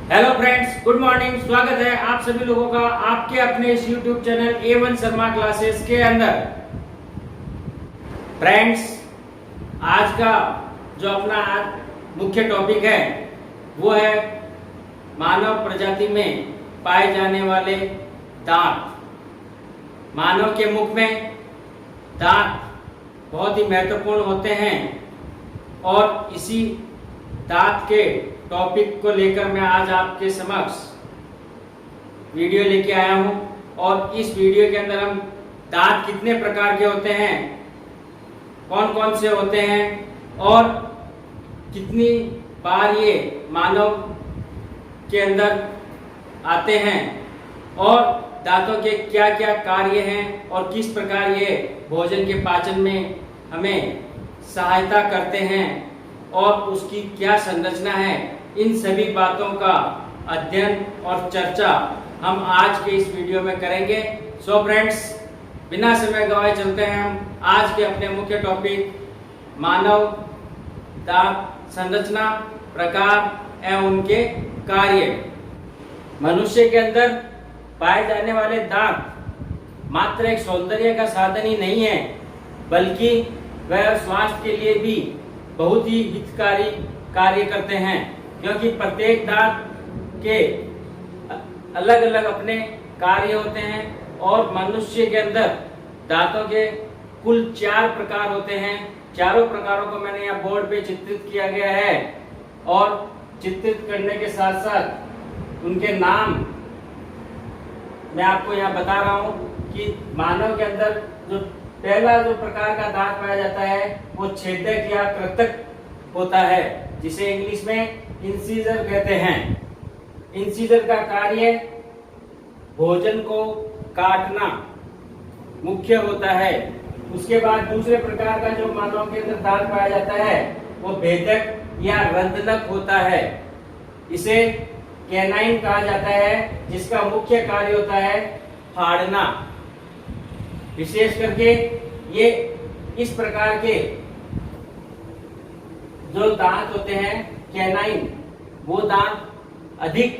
Hello friends, good morning. स्वागत है आप सभी लोगों का आपके अपने इस YouTube channel A1 Sharma classes के अंदर। फ्रेंड्स, आज का जो अपना मुख्य टॉपिक है वो है मानव प्रजाति में पाए जाने वाले दांत। मानव के मुख में दांत बहुत ही महत्वपूर्ण होते हैं और इसी दांत के टॉपिक को लेकर मैं आज आपके समक्ष वीडियो लेके आया हूं। और इस वीडियो के अंदर हम दांत कितने प्रकार के होते हैं, कौन कौन से होते हैं और कितनी बार ये मानव के अंदर आते हैं और दांतों के क्या क्या कार्य हैं और किस प्रकार ये भोजन के पाचन में हमें सहायता करते हैं और उसकी क्या संरचना है, इन सभी बातों का अध्ययन और चर्चा हम आज के इस वीडियो में करेंगे। सो फ्रेंड्स, बिना समय गवाए चलते हैं हम आज के अपने मुख्य टॉपिक मानव दांत संरचना, प्रकार एवं उनके कार्य। मनुष्य के अंदर पाए जाने वाले दांत मात्र एक सौंदर्य का साधन ही नहीं है, बल्कि वह स्वास्थ्य के लिए भी बहुत ही हितकारी कार्य करते हैं, क्योंकि प्रत्येक दांत के अलग अलग अपने कार्य होते हैं। और मनुष्य के अंदर दांतों के कुल 4 प्रकार होते हैं। चारों प्रकारों को मैंने यहाँ बोर्ड पे चित्रित किया गया है और चित्रित करने के साथ साथ उनके नाम मैं आपको यहाँ बता रहा हूँ कि मानव के अंदर जो पहला जो प्रकार का दांत पाया जाता है वो छेदक या कृतक होता है, जिसे इंग्लिश में इंसीजर कहते हैं। इंसीजर का कार्य भोजन को काटना मुख्य होता है। उसके बाद दूसरे प्रकार का जो मानव के अंदर दांत पाया जाता है वो भेदक या रंध्रक होता है। इसे कैनाइन कहा जाता है, जिसका मुख्य कार्य होता है फाड़ना। विशेष करके ये इस प्रकार के जो दांत होते हैं कैनाइन, वो दांत अधिक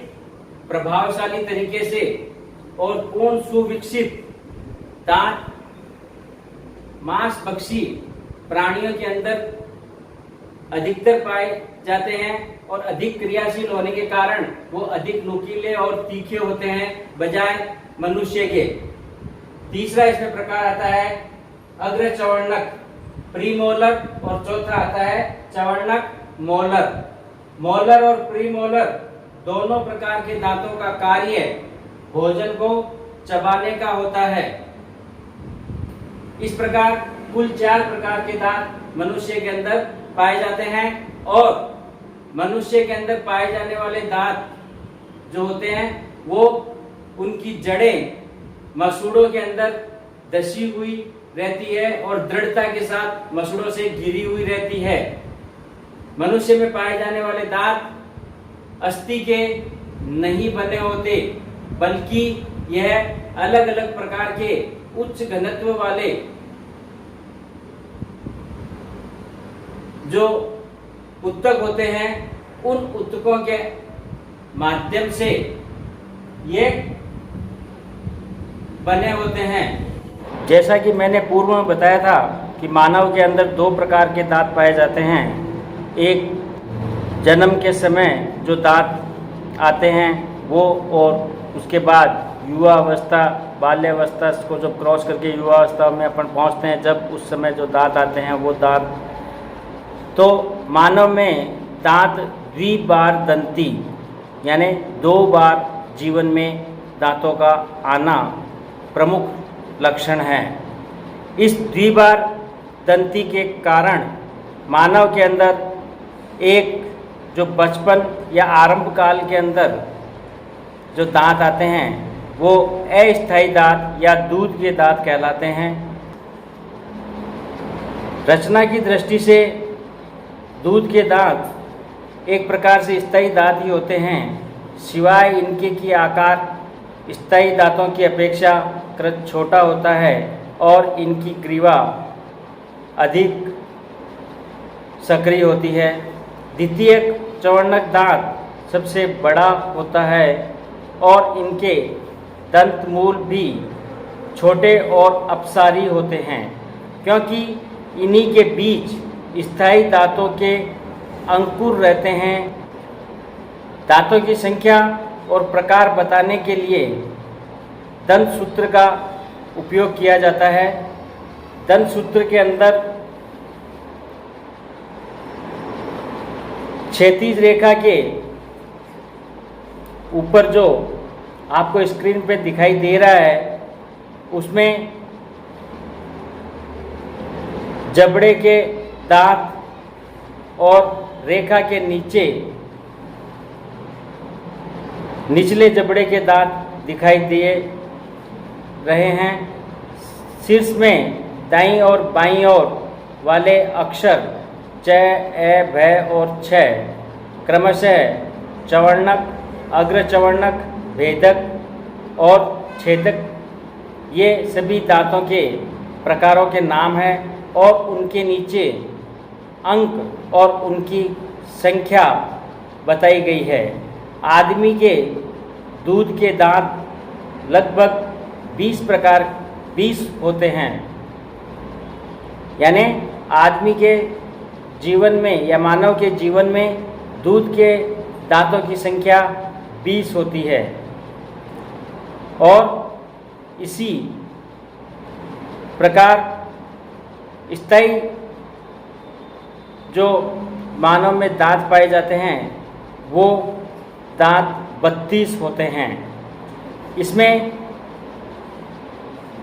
प्रभावशाली तरीके से और पूर्ण सुविकसित दांत मांसभक्षी प्राणियों के अंदर अधिकतर पाए जाते हैं और अधिक क्रियाशील होने के कारण वो अधिक नुकीले और तीखे होते हैं बजाय मनुष्य के। तीसरा इसमें प्रकार आता है अग्र चवर्णक प्रीमोलर और चौथा आता है चवर्णक मोलर। मोलर और प्रीमोलर दोनों प्रकार के दांतों का कार्य भोजन को चबाने का होता है। इस प्रकार कुल 4 प्रकार के दांत मनुष्य के अंदर पाए जाते हैं और मनुष्य के अंदर पाए जाने वाले दांत जो होते हैं वो उनकी जड़ें मसूड़ों के अंदर दसी हुई रहती है और दृढ़ता के साथ मसूड़ों से घिरी हुई रहती है। मनुष्य में पाए जाने वाले दांत अस्थि के नहीं बने होते, बल्कि यह अलग अलग प्रकार के उच्च घनत्व वाले जो उत्तक होते हैं, उन उत्तकों के माध्यम से ये बने होते हैं। जैसा कि मैंने पूर्व में बताया था कि मानव के अंदर 2 प्रकार के दांत पाए जाते हैं। एक जन्म के समय जो दांत आते हैं वो, और उसके बाद युवा अवस्था बाल्यावस्था को जब क्रॉस करके युवा अवस्था में अपन पहुंचते हैं, जब उस समय जो दांत आते हैं वो दांत। तो मानव में दांत द्विबार दंती यानी 2 बार जीवन में दांतों का आना प्रमुख लक्षण है। इस द्विबार दंती के कारण मानव के अंदर एक जो बचपन या आरंभ काल के अंदर जो दांत आते हैं वो अस्थायी दांत या दूध के दांत कहलाते हैं। रचना की दृष्टि से दूध के दांत एक प्रकार से स्थायी दांत ही होते हैं, सिवाय इनके की आकार स्थायी दांतों की अपेक्षा कृत छोटा होता है और इनकी ग्रीवा अधिक सक्रिय होती है। द्वितीयक चवर्णक दांत सबसे बड़ा होता है और इनके दंत मूल भी छोटे और अपसारी होते हैं, क्योंकि इन्हीं के बीच स्थायी दांतों के अंकुर रहते हैं। दांतों की संख्या और प्रकार बताने के लिए दंत सूत्र का उपयोग किया जाता है। दंत सूत्र के अंदर क्षैतिज रेखा के ऊपर जो आपको स्क्रीन पे दिखाई दे रहा है, उसमें जबड़े के दांत और रेखा के नीचे निचले जबड़े के दांत दिखाई दे रहे हैं। शीर्ष में दाईं और बाईं ओर वाले अक्षर च, ए, भ और छ क्रमशः चवर्णक, अग्रचवर्णक, भेदक और छेदक ये सभी दांतों के प्रकारों के नाम हैं और उनके नीचे अंक और उनकी संख्या बताई गई है। आदमी के दूध के दांत लगभग 20 होते हैं, यानी आदमी के जीवन में या मानव के जीवन में दूध के दांतों की संख्या 20 होती है। और इसी प्रकार स्थायी जो मानव में दांत पाए जाते हैं वो दांत 32 होते हैं। इसमें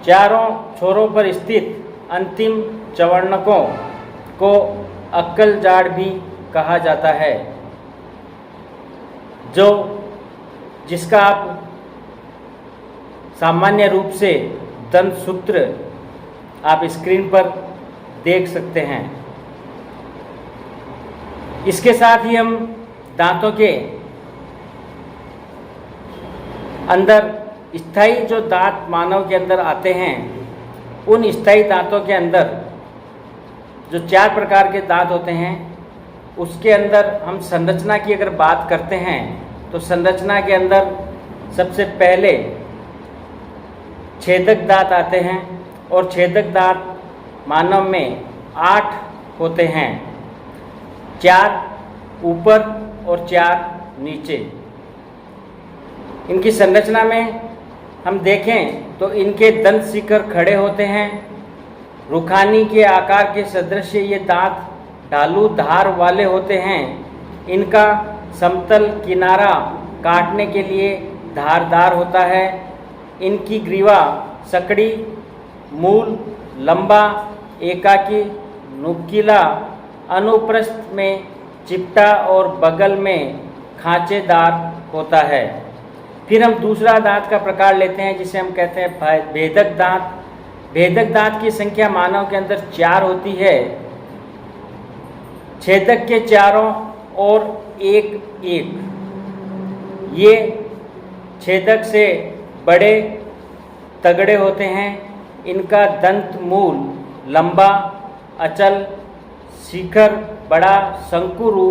चारों छोरों पर स्थित अंतिम चवर्णकों को अक्कल जाड़ भी कहा जाता है, जिसका आप सामान्य रूप से दंत सूत्र आप स्क्रीन पर देख सकते हैं। इसके साथ ही हम दांतों के अंदर स्थायी जो दांत मानव के अंदर आते हैं, उन स्थायी दांतों के अंदर जो 4 प्रकार के दांत होते हैं, उसके अंदर हम संरचना की अगर बात करते हैं तो संरचना के अंदर सबसे पहले छेदक दांत आते हैं और छेदक दांत मानव में 8 होते हैं, 4 ऊपर और 4 नीचे। इनकी संरचना में हम देखें तो इनके दंत शिखर खड़े होते हैं। रुखानी के आकार के सदृश ये दांत ढालू धार वाले होते हैं। इनका समतल किनारा काटने के लिए धारदार होता है। इनकी ग्रीवा सकड़ी, मूल लंबा, एकाकी, नुकीला, अनुप्रस्थ में चिपटा और बगल में खांचेदार होता है। फिर हम दूसरा दांत का प्रकार लेते हैं जिसे हम कहते हैं भेदक दांत। भेदक दांत की संख्या मानव के अंदर 4 होती है। छेदक के चारों ओर एक एक। ये छेदक से बड़े तगड़े होते हैं। इनका दंत मूल लंबा, अचल, शिखर बड़ा शंकुरु,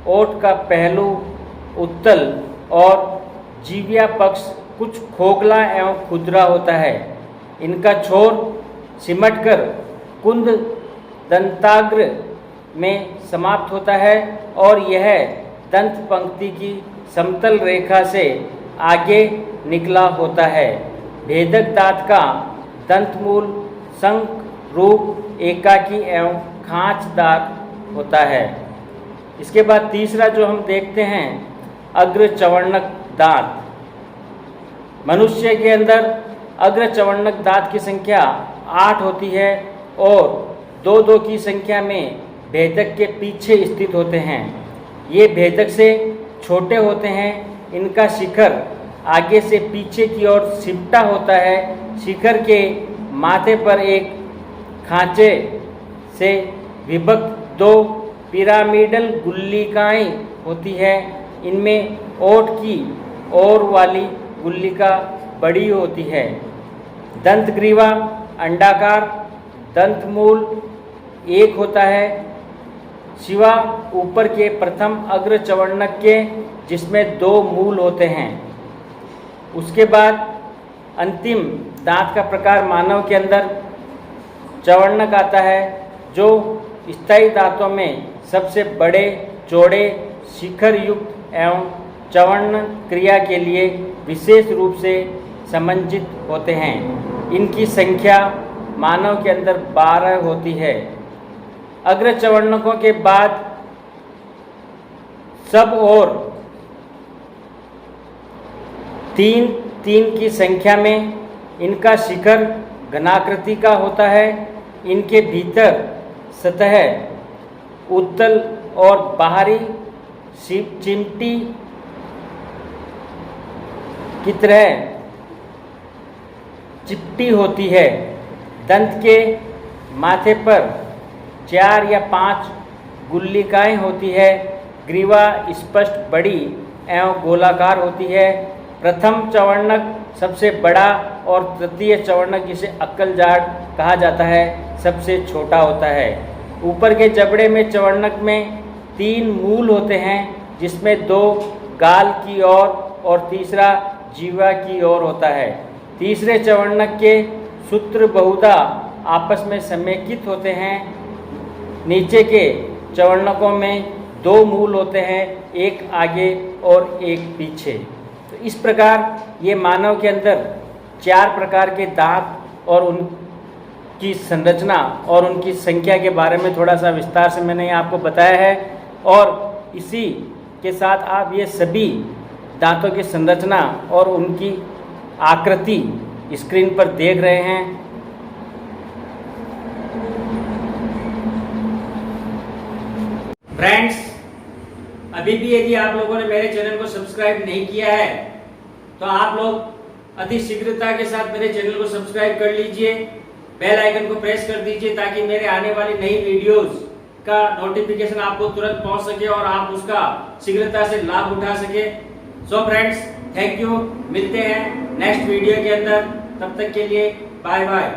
ओठ का पहलू उत्तल और जीविया पक्ष कुछ खोखला एवं खुरदरा होता है। इनका छोर सिमटकर कुंद दंताग्र में समाप्त होता है और यह दंत पंक्ति की समतल रेखा से आगे निकला होता है। भेदक दांत का दंतमूल शंख रूप एकाकी एवं खांचदार होता है। इसके बाद तीसरा जो हम देखते हैं अग्रचवर्णक दांत। मनुष्य के अंदर अग्रचवर्णक दांत की संख्या 8 होती है और 2-2 की संख्या में भेदक के पीछे स्थित होते हैं। ये भेदक से छोटे होते हैं। इनका शिखर आगे से पीछे की ओर सिमटा होता है। शिखर के माथे पर एक खांचे से विभक्त 2 पिरामिडल गुल्लिकाएं होती है। इनमें ओठ की ओर वाली गुल्लिका बड़ी होती है। दंत ग्रीवा अंडाकार, दंत मूल एक होता है। शिवा ऊपर के प्रथम अग्रचवर्णक के जिसमें 2 मूल होते हैं। उसके बाद अंतिम दांत का प्रकार मानव के अंदर चवर्णक आता है, जो स्थायी दांतों में सबसे बड़े, चौड़े, शिखर युक्त एवं चवर्ण क्रिया के लिए विशेष रूप से समंजित होते हैं। इनकी संख्या मानव के अंदर 12 होती है। अग्र चवर्णकों के बाद सब और 3 की संख्या में इनका शिखर घनाकृति का होता है। इनके भीतर सतह उत्तल और बाहरी चिमटी की तरह चिपटी होती है। दंत के माथे पर 4 या 5 गुल्लिकाएं होती है। ग्रीवा स्पष्ट बड़ी एवं गोलाकार होती है। प्रथम चवर्णक सबसे बड़ा और तृतीय चवर्णक, जिसे अक्कल जाट कहा जाता है, सबसे छोटा होता है। ऊपर के जबड़े में चवर्णक में 3 मूल होते हैं, जिसमें 2 गाल की ओर और तीसरा जीवा की ओर होता है। तीसरे चवर्णक के सूत्र बहुधा आपस में समेकित होते हैं। नीचे के चवर्णकों में 2 मूल होते हैं, एक आगे और एक पीछे। तो इस प्रकार ये मानव के अंदर 4 प्रकार के दांत और उनकी संरचना और उनकी संख्या के बारे में थोड़ा सा विस्तार से मैंने आपको बताया है। और इसी के साथ आप ये सभी दांतों की संरचना और उनकी आकृति स्क्रीन पर देख रहे हैं। फ्रेंड्स, अभी भी यदि आप लोगों ने मेरे चैनल को सब्सक्राइब नहीं किया है तो आप लोग अति शीघ्रता के साथ मेरे चैनल को सब्सक्राइब कर लीजिए, बेल आइकन को प्रेस कर दीजिए, ताकि मेरे आने वाली नई वीडियोस का नोटिफिकेशन आपको तुरंत पहुंच सके और आप उसका शीघ्रता से लाभ उठा सके। So friends, thank you. मिलते हैं नेक्स्ट वीडियो के अंदर। तब तक के लिए बाय बाय।